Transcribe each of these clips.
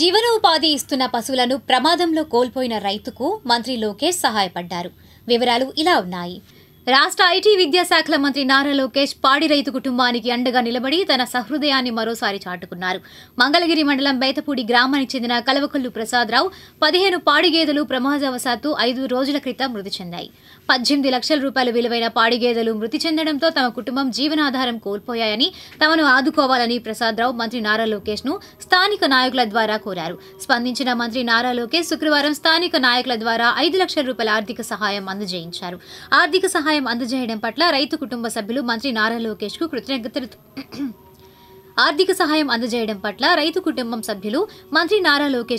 జీవనోపాధి ఇస్తున్న పశువులను ప్రమాదంలో కోల్పోయిన రైతుకు మంత్రి లోకేష్ సహాయపడ్డారు. వివరాలు ఇలా ఉన్నాయి. రాష్ట్ర ఐటీ విద్యాశాఖల మంత్రి నారా లోకేష్ పాడి రైతు కుటుంబానికి అండగా నిలబడి తన సహృదయాన్ని మరోసారి చాటుకున్నారు. మంగళగిరి మండలం బేతపూడి గ్రామానికి చెందిన కలవకొల్లు ప్రసాదరావు 15 పాడి గేదెలు ప్రమాదవశాత్తు 5 రోజుల క్రితం మృతి చెందాయి. 18 లక్షల రూపాయల విలువైన పాడి గేదెలు మృతి చెందడంతో తమ కుటుంబం జీవనాధారం కోల్పోయాయని, తమను ఆదుకోవాలని ప్రసాదరావు మంత్రి నారా లోకేష్ ను స్థానిక నాయకుల ద్వారా కోరారు. స్పందించిన మంత్రి నారా లోకేష్ శుక్రవారం స్థానిక నాయకుల ద్వారా 5 లక్షల రూపాయల ఆర్థిక సహాయం అందజేయించారు. ఆర్థిక సహాయం అందజేయడం పట్ల రైతు కుటుంబ సభ్యులు మంత్రి నారా లోకేష్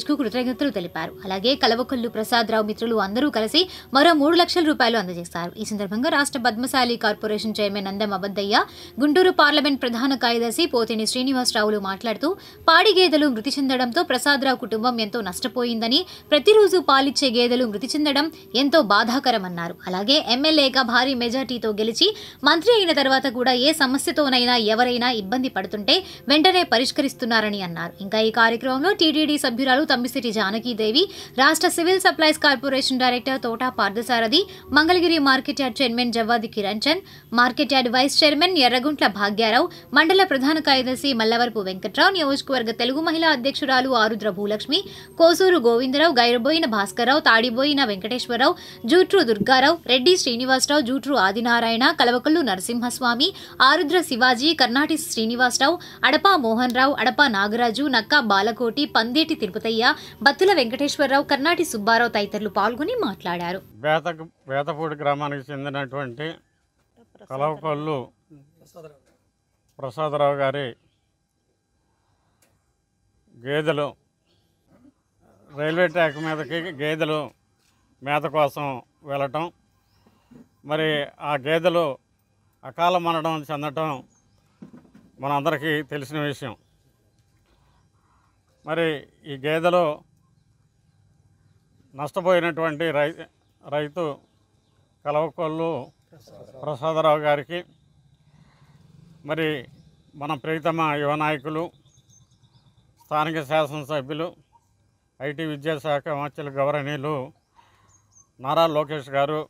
కు కృతజ్ఞతలు తెలిపారు. అలాగే కలవకొల్లు ప్రసాదరావు మిత్రులు అందరూ కలిసి మరో 3 లక్షల రూపాయలు అందజేశారు. ఈ సందర్భంగా రాష్ట్ర Padmashali corporation chairman Nandam Abaddaiah, Guntur parliament ప్రధాన కార్యదర్శి పోతిని శ్రీనివాసరావులు మాట్లాడుతూ పాడి గేదెలు మృతి చెందడంతో ప్రసాదరావు కుటుంబం ఎంతో నష్టపోయిందని, ప్రతిరోజు పాలిచ్చే గేదెలు మృతి చెందడం ఎంతో బాధాకరమన్నారు. అలాగే ఎమ్మెల్యేగా భారీ మెజార్టీతో గెలిచి మంత్రి అయిన తర్వాత కూడా ఏ సమస్యతోనైనా ఎవరైనా ఇబ్బంది పడుతుంటే వెంటనే పరిష్కరిస్తున్నారని అన్నారు. ఇంకా ఈ కార్యక్రమంలో టీటీడీ సభ్యురాలు తమ్మిశెట్టి జానకీదేవి, రాష్ట్ర civil supplies corporation director Thota Parthasarathi, Mangalagiri market yard chairman Jawwadi Kiran Chand, market yard vice chairman Erraguntla Bhagyarao, మండల ప్రధాన కార్యదర్శి మల్లవరపు వెంకట్రావు, నియోజకవర్గ తెలుగు మహిళా అధ్యక్షురాలు ఆరుద్ర భూలక్ష్మి, కోసూరు గోవిందరావు, గైరబోయిన భాస్కర్రావు, తాడిబోయిన వెంకటేశ్వరరావు, జూట్రు దుర్గారావు, రెడ్డి శ్రీనివాసరావు, జూట్రు ఆదినారాయణ, కలవకొల్లు నరసింహస్వామి, ఆరుద్ర శివాజీ, కర్ణాటి శ్రీనివాసరావు, అడపా మోహన్ రావు, అడపా నాగరాజు, నక్కా బాలకోటి, పందేటి తిరుపతయ్య, బత్తుల వెంకటేశ్వరరావు, కర్ణాటి సుబ్బారావు తదితరులు పాల్గొని మాట్లాడారు. బేతపూడి గ్రామానికి చెందినటువంటి కలవకొల్లు ప్రసాదరావు గారి గేదెలు రైల్వే ట్రాక్ మీదకి గేదెలు మేత కోసం వెళ్ళటం, మరి ఆ గేదెలు అకాల మరణం చెందటం మనందరికీ తెలిసిన విషయం. మరి ఈ గేదెలు నష్టపోయినటువంటి రైతు కలవకొల్లు ప్రసాదరావు గారికి మరి మన ప్రియతమ యువ నాయకులు, స్థానిక శాసనసభ్యులు, ఐటీ విద్యాశాఖ మంత్రులు గౌరవనీయులు నారా లోకేష్ గారు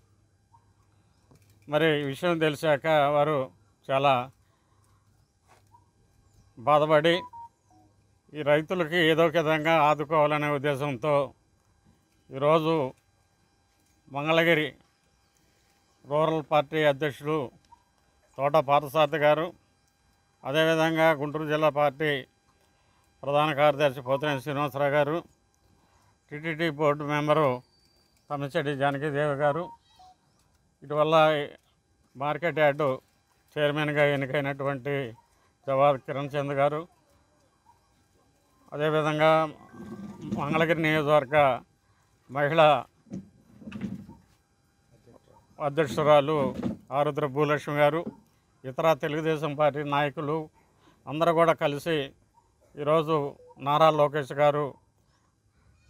మరి ఈ విషయం తెలిసాక వారు చాలా బాధపడి ఈ రైతులకి ఏదో ఒక విధంగా ఆదుకోవాలనే ఉద్దేశంతో ఈరోజు మంగళగిరి రూరల్ పార్టీ అధ్యక్షుడు తోటా పార్థసారథి గారు, అదేవిధంగా గుంటూరు జిల్లా పార్టీ ప్రధాన కార్యదర్శి పోతినేని శ్రీనివాసరావు గారు, TTD board member Tammisetti Janaki Devi గారు, ఇటీవల మార్కెట్ యార్డు చైర్మన్గా ఎన్నికైనటువంటి జవాద్ కిరణ్ చంద్ గారు, అదేవిధంగా మంగళగిరి నియోజకవర్గ మహిళా అధ్యక్షురాలు ఆరుద్ర భూలక్ష్మి గారు, ఇతర తెలుగుదేశం పార్టీ నాయకులు అందరూ కూడా కలిసి ఈరోజు నారా లోకేష్ గారు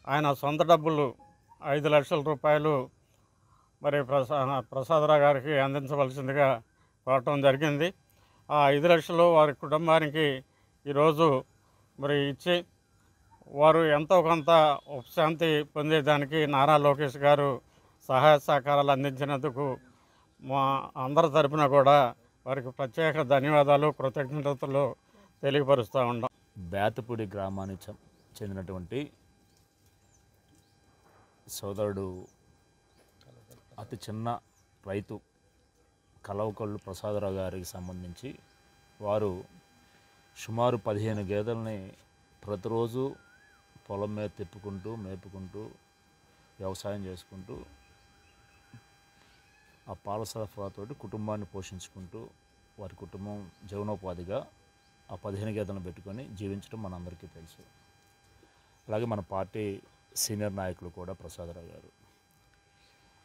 ఆయన సొంత డబ్బులు 5 లక్షల రూపాయలు మరి ప్రసాదరావు గారికి అందించవలసిందిగా కోరటం జరిగింది. ఆ 5 లక్షలు వారి కుటుంబానికి ఈరోజు మరి ఇచ్చి వారు ఎంతో కొంత ఉపశాంతి పొందేదానికి నారా లోకేష్ గారు సహాయ సహకారాలు అందించినందుకు మా అందరి తరపున కూడా వారికి ప్రత్యేక ధన్యవాదాలు, కృతజ్ఞతలు తెలియపరుస్తూ ఉన్నాం. బేతపూడి గ్రామానికి చెందినటువంటి సోదరుడు అతి చిన్న రైతు కలవకొల్లు ప్రసాదరావు గారికి సంబంధించి వారు సుమారు 15 గేదెలని ప్రతిరోజు పొలం మీద తిప్పుకుంటూ మేపుకుంటూ వ్యవసాయం చేసుకుంటూ ఆ పాల సరఫరాతో కుటుంబాన్ని పోషించుకుంటూ వారి కుటుంబం జీవనోపాధిగా ఆ 15 గేదెలను పెట్టుకొని జీవించడం మనందరికీ తెలుసు. అలాగే మన పార్టీ సీనియర్ నాయకులు కూడా ప్రసాదరావు గారు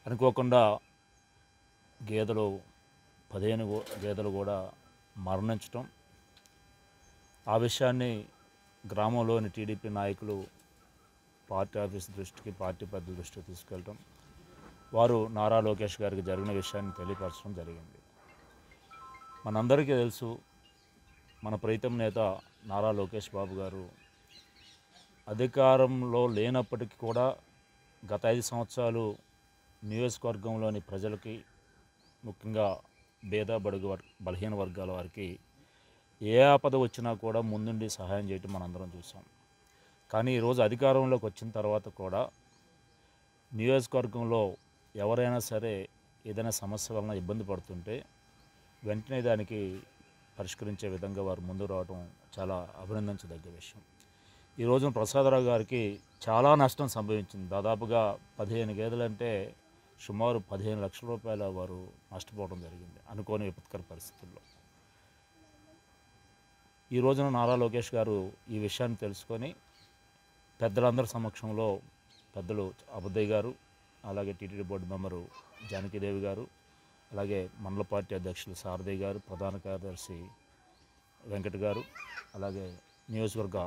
అనుకోకుండా 15 గేదెలు కూడా మరణించటం, ఆ విషయాన్ని గ్రామంలోని టీడీపీ నాయకులు పార్టీ ఆఫీస్ దృష్టికి, పార్టీ పెద్దల దృష్టికి తీసుకెళ్ళటం, వారు నారా లోకేష్ గారికి జరిగిన విషయాన్ని తెలియపరచడం జరిగింది. మనందరికీ తెలుసు మన ప్రీతం నేత నారా లోకేష్ బాబు గారు అధికారంలో లేనప్పటికీ కూడా గత 5 సంవత్సరాలు నియోజకవర్గంలోని ప్రజలకి, ముఖ్యంగా పేద బడుగు బలహీన వర్గాల వారికి ఏ ఆపద వచ్చినా కూడా ముందుండి సహాయం చేయటం మనందరం చూసాం. కానీ ఈరోజు అధికారంలోకి వచ్చిన తర్వాత కూడా నియోజకవర్గంలో ఎవరైనా సరే ఏదైనా సమస్య వలన ఇబ్బంది పడుతుంటే వెంటనే దానికి పరిష్కరించే విధంగా వారు ముందు రావడం చాలా అభినందించదగ్గ విషయం. ఈ రోజున ప్రసాదరావు గారికి చాలా నష్టం సంభవించింది. దాదాపుగా 15 గేదెలంటే సుమారు 15 లక్షల రూపాయల వారు నష్టపోవడం జరిగింది అనుకోని విపత్కర పరిస్థితుల్లో. ఈ రోజున నారా లోకేష్ గారు ఈ విషయాన్ని తెలుసుకొని పెద్దలందరి సమక్షంలో పెద్దలు అబద్దయ్య గారు, అలాగే టీటీడీ బోర్డు మెంబరు జానకీదేవి గారు, అలాగే మండల పార్టీ అధ్యక్షులు సారథయ్య గారు, ప్రధాన కార్యదర్శి వెంకట్ గారు, అలాగే నియోజకవర్గ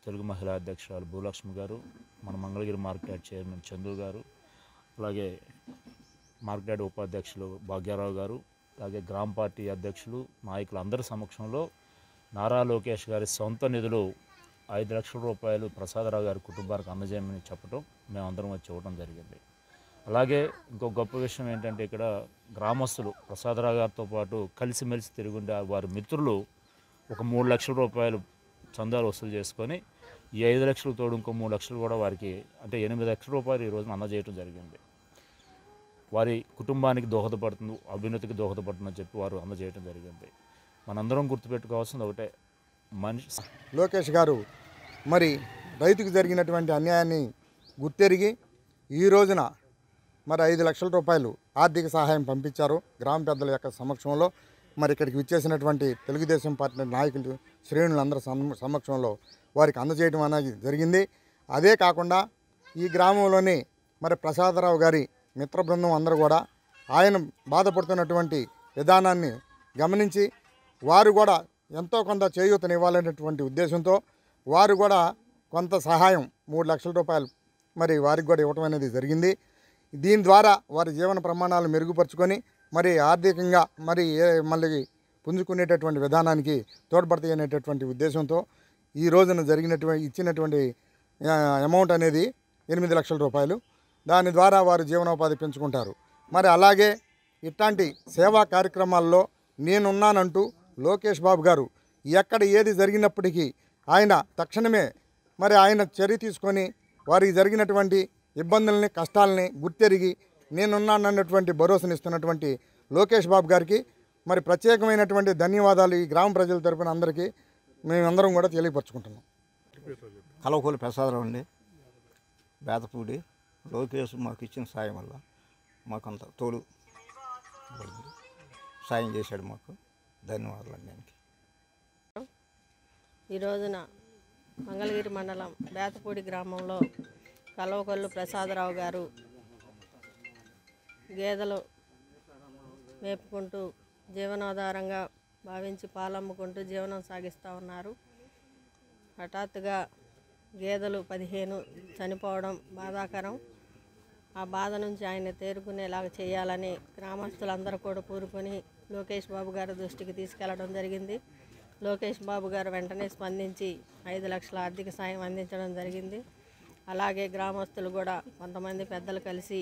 తెలుగు మహిళా అధ్యక్షురాలు భూలక్ష్మి గారు, మన మంగళగిరి మార్కెట్ చైర్మన్ చందు గారు, అలాగే మార్కెట్ ఉపాధ్యక్షులు భాగ్యారావు గారు, అలాగే గ్రామ పార్టీ అధ్యక్షులు నాయకులు అందరి సమక్షంలో నారా లోకేష్ గారి సొంత నిధులు 5 లక్షల రూపాయలు ప్రసాదరావు గారి కుటుంబానికి అందజేయమని చెప్పడం మేమందరం వచ్చి ఇవ్వడం జరిగింది. అలాగే ఇంకో గొప్ప విషయం ఏంటంటే ఇక్కడ గ్రామస్తులు ప్రసాదరావు గారితో పాటు కలిసిమెలిసి తిరుగుండే వారి మిత్రులు ఒక 3 లక్షల రూపాయలు చందాలు వసూలు చేసుకొని ఈ 5 లక్షలు తోడు ఇంకో 3 లక్షలు కూడా వారికి, అంటే 8 లక్షల రూపాయలు ఈ రోజున అందజేయడం జరిగింది. వారి కుటుంబానికి దోహదపడుతుంది, అభ్యున్నతికి దోహదపడుతుందని చెప్పి వారు అందజేయడం జరిగింది. మనందరం గుర్తుపెట్టుకోవాల్సింది ఒకటే, మనిషి లోకేష్ గారు మరి రైతుకు జరిగినటువంటి అన్యాయాన్ని గుర్తెరిగి ఈ రోజున మరి 5 లక్షల రూపాయలు ఆర్థిక సహాయం పంపించారు గ్రామ పెద్దల యొక్క సమక్షంలో. మరి ఇక్కడికి విచ్చేసినటువంటి తెలుగుదేశం పార్టీ నాయకులు శ్రేణులందరి సమక్షంలో వారికి అందజేయడం అనేది జరిగింది. అదే కాకుండా ఈ గ్రామంలోని మరి ప్రసాదరావు గారి మిత్ర బృందం అందరూ కూడా ఆయన బాధపడుతున్నటువంటి విధానాన్ని గమనించి వారు కూడా ఎంతో కొంత చేయూతనివ్వాలనేటువంటి ఉద్దేశంతో వారు కూడా కొంత సహాయం 3 లక్షల రూపాయలు మరి వారికి కూడా ఇవ్వటం అనేది జరిగింది. దీని ద్వారా వారి జీవన ప్రమాణాలు మెరుగుపరుచుకొని మరి ఆర్థికంగా మరి మళ్ళీ పుంజుకునేటటువంటి విధానానికి తోడ్పడతాయి అనేటటువంటి ఉద్దేశంతో ఈ రోజున ఇచ్చినటువంటి అమౌంట్ అనేది 8 లక్షల రూపాయలు. దాని ద్వారా వారు జీవనోపాధి పెంచుకుంటారు. మరి అలాగే ఇట్లాంటి సేవా కార్యక్రమాల్లో నేనున్నానంటూ లోకేష్ బాబు గారు ఎక్కడ ఏది జరిగినప్పటికీ ఆయన తక్షణమే మరి ఆయన చర్య తీసుకొని వారికి జరిగినటువంటి ఇబ్బందుల్ని కష్టాలని గుర్తెరిగి నేనున్నానన్నటువంటి భరోసానిస్తున్నటువంటి లోకేష్ బాబు గారికి మరి ప్రత్యేకమైనటువంటి ధన్యవాదాలు ఈ గ్రామ ప్రజల తరపున అందరికీ మేమందరం కూడా తెలియపరచుకుంటున్నాం. కలవకూలి ప్రసాదరావు అండి, బేతపూడి. లోకేష్ మాకు ఇచ్చిన సాయం వల్ల మాకంత తోడు సాయం చేశాడు, మాకు ధన్యవాదాలు అండి. ఆయనకి ఈ రోజున మంగళగిరి మండలం బేతపూడి గ్రామంలో కలవకొల్లు ప్రసాదరావు గారు గేదెలు మేపుకుంటూ జీవనాధారంగా భావించి పాలమ్ముకుంటూ జీవనం సాగిస్తూ ఉన్నారు. హఠాత్తుగా గేదెలు 15 చనిపోవడం బాధాకరం. ఆ బాధ నుంచి ఆయన తేరుకునేలాగా చేయాలని గ్రామస్తులందరూ కూడా కూరుకొని లోకేష్ బాబు గారి దృష్టికి తీసుకెళ్లడం జరిగింది. లోకేష్ బాబు గారు వెంటనే స్పందించి 5 లక్షల ఆర్థిక సాయం అందించడం జరిగింది. అలాగే గ్రామస్తులు కూడా కొంతమంది పెద్దలు కలిసి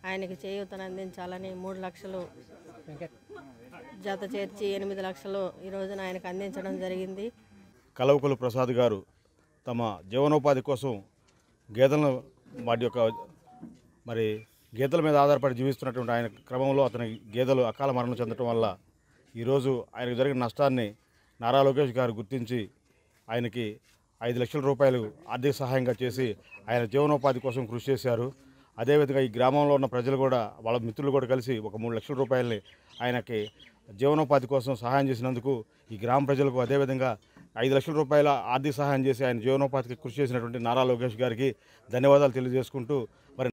ఆయనకి చేయూతను అందించాలని 3 లక్షలు జత చేర్చి 8 లక్షలు ఈ రోజున ఆయనకు అందించడం జరిగింది. కలవకులు ప్రసాద్ గారు తమ జీవనోపాధి కోసం గేదెలను వాటి యొక్క మరి గేదెల మీద ఆధారపడి జీవిస్తున్నటువంటి ఆయన క్రమంలో అతని గేదెలు అకాల మరణం చెందడం వల్ల ఈరోజు ఆయనకు జరిగిన నష్టాన్ని నారా లోకేష్ గారు గుర్తించి ఆయనకి 5 లక్షల రూపాయలు ఆర్థిక సహాయంగా చేసి ఆయన జీవనోపాధి కోసం కృషి చేశారు. అదేవిధంగా ఈ గ్రామంలో ఉన్న ప్రజలు కూడా వాళ్ళ మిత్రులు కూడా కలిసి ఒక 3 లక్షల రూపాయలని ఆయనకి జీవనోపాధి కోసం సహాయం చేసినందుకు ఈ గ్రామ ప్రజలకు, అదేవిధంగా 5 లక్షల రూపాయల ఆర్థిక సహాయం చేసి ఆయన జీవనోపాధికి కృషి చేసినటువంటి నారా లోకేష్ గారికి ధన్యవాదాలు తెలియజేసుకుంటూ మరి